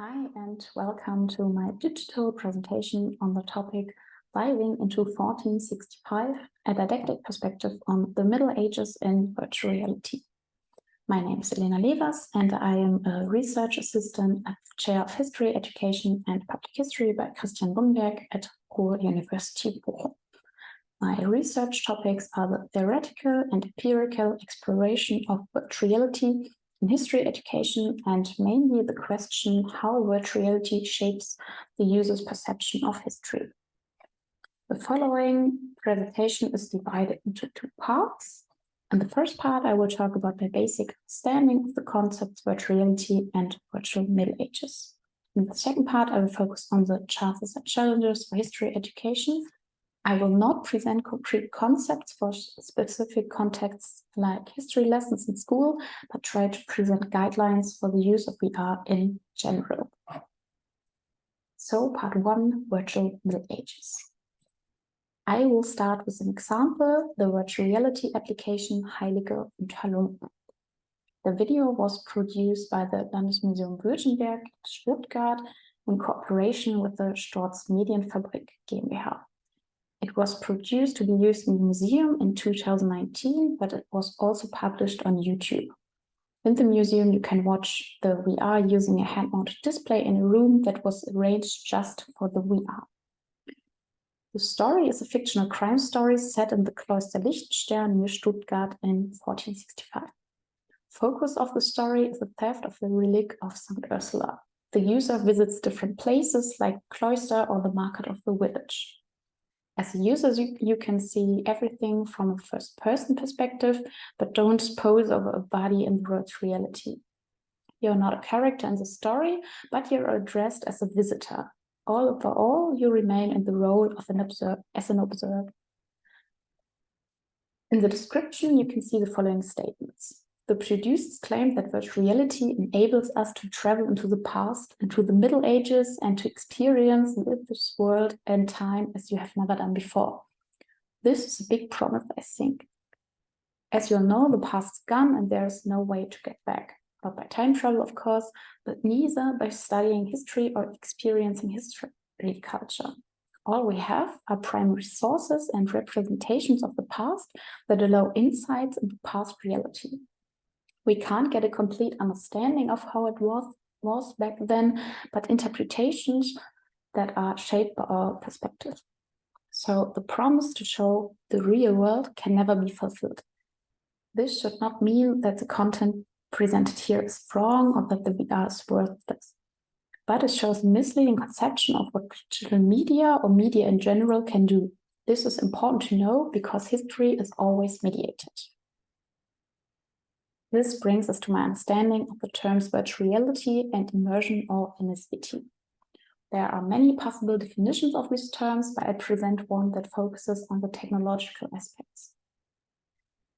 Hi, and welcome to my digital presentation on the topic Diving into 1465, a didactic perspective on the Middle Ages in virtual reality. My name is Elena Lewers, and I am a research assistant at the Chair of History, Education and Public History by Christian Bumberg at Ruhr University Bochum. My research topics are the theoretical and empirical exploration of virtual reality in history education, and mainly the question how virtual reality shapes the user's perception of history. The following presentation is divided into two parts. In the first part, I will talk about my basic understanding of the concepts virtual reality and virtual Middle Ages. In the second part, I will focus on the chances and challenges for history education. I will not present concrete concepts for specific contexts like history lessons in school, but try to present guidelines for the use of VR in general. So, part 1, Virtual Middle Ages. I will start with an example, the virtual reality application Heilige Unterhaltung. The video was produced by the Landesmuseum Württemberg in Stuttgart in cooperation with the Storz Medienfabrik GmbH. It was produced to be used in the museum in 2019, but it was also published on YouTube. In the museum, you can watch the VR using a hand-mounted display in a room that was arranged just for the VR. The story is a fictional crime story set in the Kloster Lichtstern near Stuttgart in 1465. Focus of the story is the theft of the relic of St. Ursula. The user visits different places like the cloister or the market of the village. As a user, you can see everything from a first-person perspective, but don't pose over a body in the virtual reality. You're not a character in the story, but you're addressed as a visitor. Overall, you remain in the role of an observer. In the description, you can see the following statements. The producers claim that virtual reality enables us to travel into the past, into the Middle Ages, and to experience this world and time as you have never done before. This is a big promise, I think. As you all know, the past is gone and there is no way to get back. Not by time travel, of course, but neither by studying history or experiencing history culture. All we have are primary sources and representations of the past that allow insights into past reality. We can't get a complete understanding of how it was back then, but interpretations that are shaped by our perspective. So the promise to show the real world can never be fulfilled. This should not mean that the content presented here is wrong or that the VR is worthless, but it shows a misleading conception of what digital media or media in general can do. This is important to know because history is always mediated. This brings us to my understanding of the terms virtual reality and immersion or immersivity. There are many possible definitions of these terms, but I present one that focuses on the technological aspects.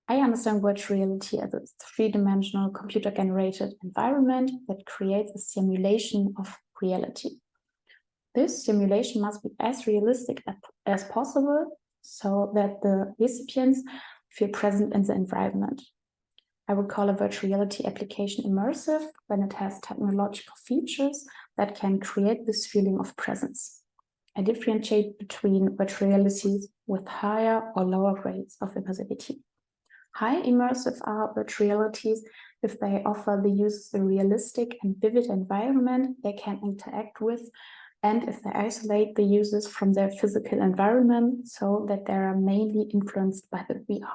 I understand virtual reality as a three-dimensional computer-generated environment that creates a simulation of reality. This simulation must be as realistic as possible so that the recipients feel present in the environment. I would call a virtual reality application immersive when it has technological features that can create this feeling of presence. I differentiate between virtual realities with higher or lower rates of immersivity. High immersive are virtual realities if they offer the users a realistic and vivid environment they can interact with, and if they isolate the users from their physical environment so that they are mainly influenced by the VR.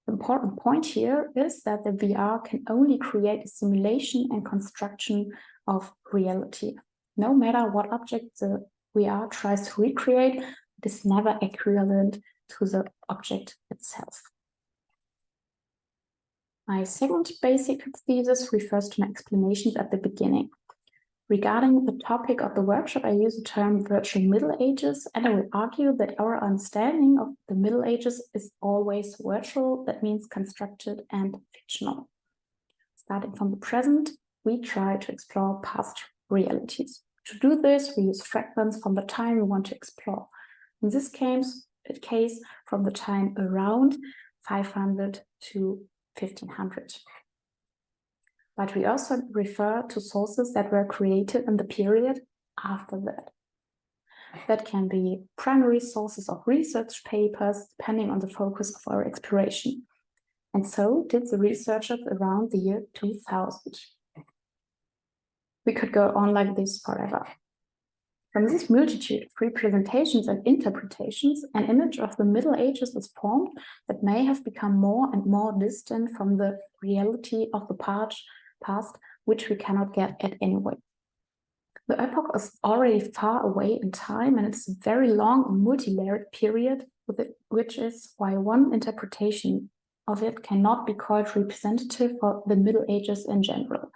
The important point here is that the VR can only create a simulation and construction of reality. No matter what object the VR tries to recreate, it is never equivalent to the object itself. My second basic thesis refers to my explanations at the beginning. Regarding the topic of the workshop, I use the term virtual Middle Ages, and I will argue that our understanding of the Middle Ages is always virtual, that means constructed and fictional. Starting from the present, we try to explore past realities. To do this, we use fragments from the time we want to explore. In this case, from the time around 500 to 1500. but we also refer to sources that were created in the period after that. That can be primary sources of research papers, depending on the focus of our exploration. And so did the researchers around the year 2000. We could go on like this forever. From this multitude of representations and interpretations, an image of the Middle Ages is formed that may have become more and more distant from the reality of the past, which we cannot get at anyway. The epoch is already far away in time, and it's a very long and multi-layered period, which is why one interpretation of it cannot be called representative for the Middle Ages in general.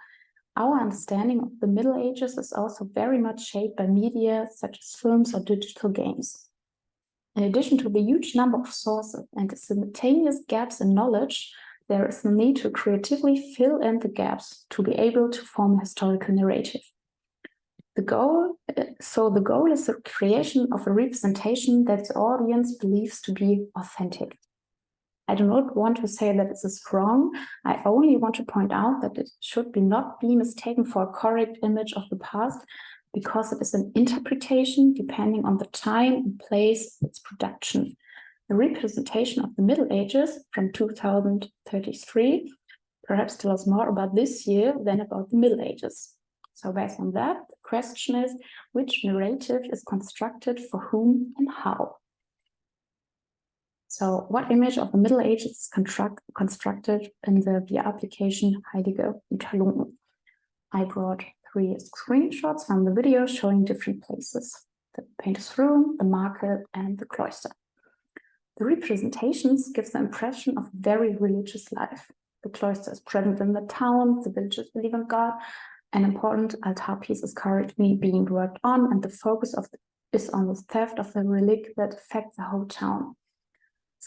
Our understanding of the Middle Ages is also very much shaped by media such as films or digital games. In addition to the huge number of sources and the simultaneous gaps in knowledge, there is the need to creatively fill in the gaps to be able to form a historical narrative. The goal is the creation of a representation that the audience believes to be authentic. I do not want to say that this is wrong. I only want to point out that it should not be mistaken for a correct image of the past, because it is an interpretation depending on the time and place of its production. The representation of the Middle Ages from 2033 perhaps tells more about this year than about the Middle Ages. So based on that, the question is, which narrative is constructed for whom and how? So what image of the Middle Ages is constructed in the VR application Heilige Unterlungen? I brought 3 screenshots from the video showing different places: the painter's room, the market, and the cloister. The representations give the impression of very religious life. The cloister is present in the town, the villagers believe in God, an important altar piece is currently being worked on, and the focus is on the theft of the relic that affects the whole town.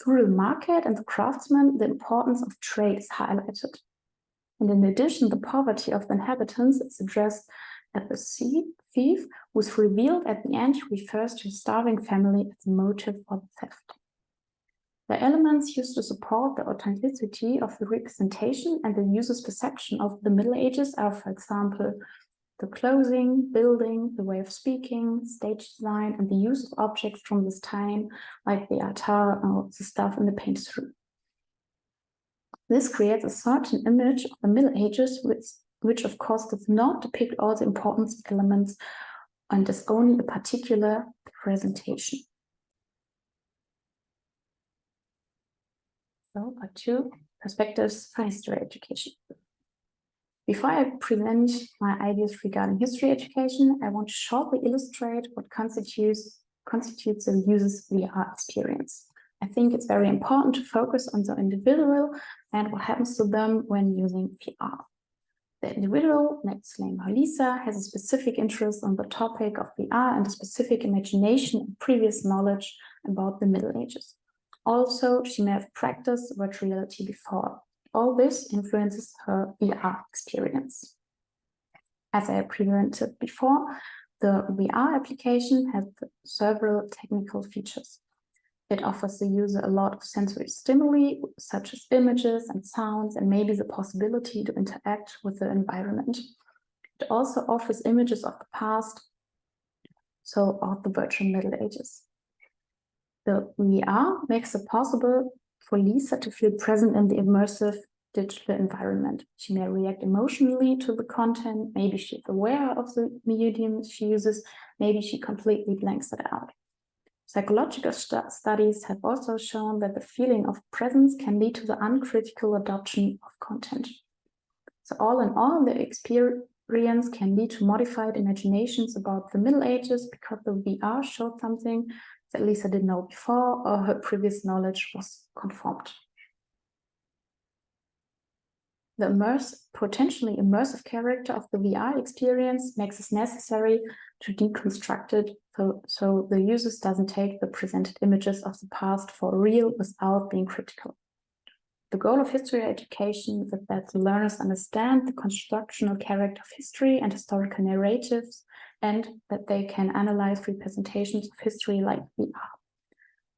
Through the market and the craftsmen, the importance of trade is highlighted. And in addition, the poverty of the inhabitants is addressed at the thief, who is revealed at the end, refers to a starving family as the motive for the theft. The elements used to support the authenticity of the representation and the user's perception of the Middle Ages are, for example, the clothing, building, the way of speaking, stage design, and the use of objects from this time, like the altar or the stuff in the painter's room. This creates a certain image of the Middle Ages, which of course does not depict all the important elements and is only a particular presentation. So, part 2, perspectives for history education. Before I present my ideas regarding history education, I want to shortly illustrate what constitutes the user's VR experience. I think it's very important to focus on the individual and what happens to them when using VR. The individual, let's name her Lisa, has a specific interest on the topic of VR and a specific imagination and previous knowledge about the Middle Ages. Also, she may have practiced virtual reality before. All this influences her VR experience. As I presented before, the VR application has several technical features. It offers the user a lot of sensory stimuli, such as images and sounds, and maybe the possibility to interact with the environment. It also offers images of the past, so of the virtual Middle Ages. The VR makes it possible for Lisa to feel present in the immersive digital environment. She may react emotionally to the content, maybe she's aware of the medium she uses, maybe she completely blanks it out. Psychological studies have also shown that the feeling of presence can lead to the uncritical adoption of content. So all in all, the experience can lead to modified imaginations about the Middle Ages because the VR showed something that Lisa didn't know before, or her previous knowledge was confirmed. The potentially immersive character of the VR experience makes it necessary to deconstruct it so the user doesn't take the presented images of the past for real without being critical. The goal of history education is that the learners understand the constructional character of history and historical narratives, and that they can analyze representations of history like VR.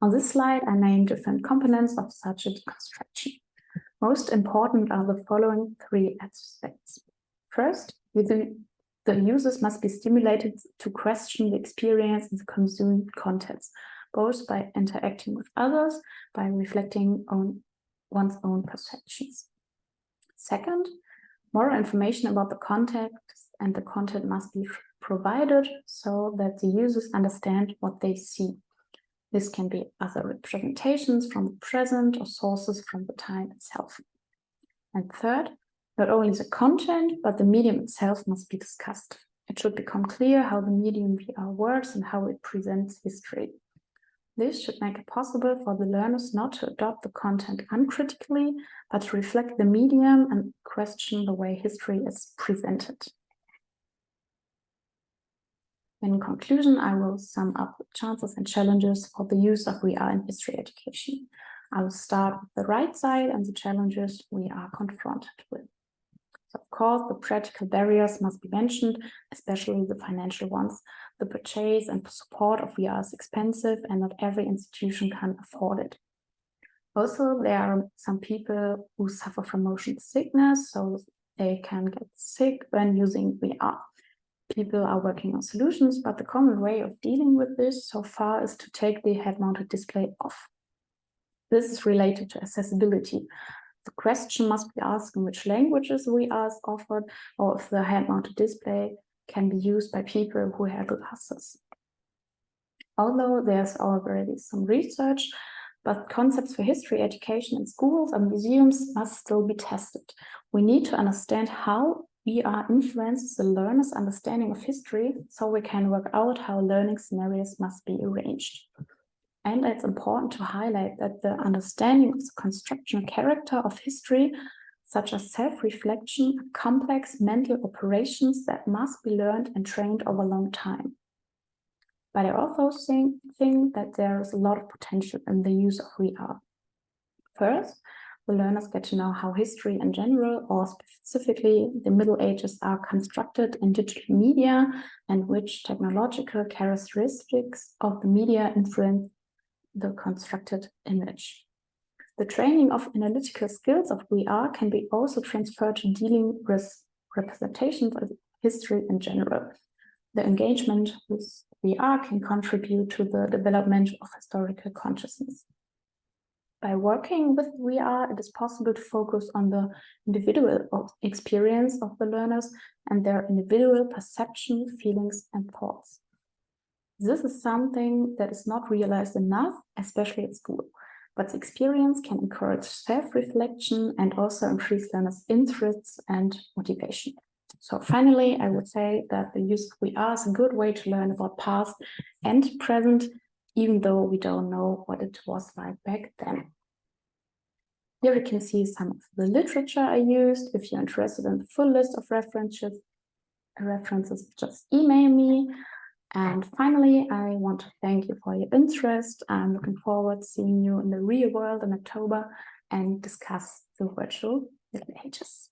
On this slide, I named different components of such a deconstruction. Most important are the following three aspects. First, the users must be stimulated to question the experience and the consumed contents, both by interacting with others, by reflecting on one's own perceptions. Second, more information about the context and the content must be provided so that the users understand what they see. This can be other representations from the present or sources from the time itself. And third, not only the content, but the medium itself must be discussed. It should become clear how the medium VR works and how it presents history. This should make it possible for the learners not to adopt the content uncritically, but to reflect the medium and question the way history is presented. In conclusion, I will sum up the chances and challenges for the use of VR in history education. I will start with the right side and the challenges we are confronted with. So of course, the practical barriers must be mentioned, especially the financial ones. The purchase and support of VR is expensive and not every institution can afford it. Also, there are some people who suffer from motion sickness, so they can get sick when using VR. People are working on solutions, but the common way of dealing with this so far is to take the head-mounted display off. This is related to accessibility. The question must be asked in which languages VR is offered, or if the head-mounted display can be used by people who have glasses. Although there's already some research, but concepts for history education in schools and museums must still be tested. We need to understand how VR influences the learner's understanding of history, so we can work out how learning scenarios must be arranged. And it's important to highlight that the understanding of the constructional character of history, such as self-reflection, are complex mental operations that must be learned and trained over a long time. But I also think that there is a lot of potential in the use of VR. First, the learners get to know how history in general, or specifically the Middle Ages, are constructed in digital media and which technological characteristics of the media influence the constructed image. The training of analytical skills of VR can be also transferred to dealing with representations of history in general. The engagement with VR can contribute to the development of historical consciousness. By working with VR, it is possible to focus on the individual experience of the learners and their individual perception, feelings, and thoughts. This is something that is not realized enough, especially at school, but the experience can encourage self-reflection and also increase learners' interests and motivation. So finally, I would say that the use of VR is a good way to learn about past and present, even though we don't know what it was like back then. Here you can see some of the literature I used. If you're interested in the full list of references, just email me. And finally, I want to thank you for your interest. I'm looking forward to seeing you in the real world in October and discuss the virtual Middle Ages.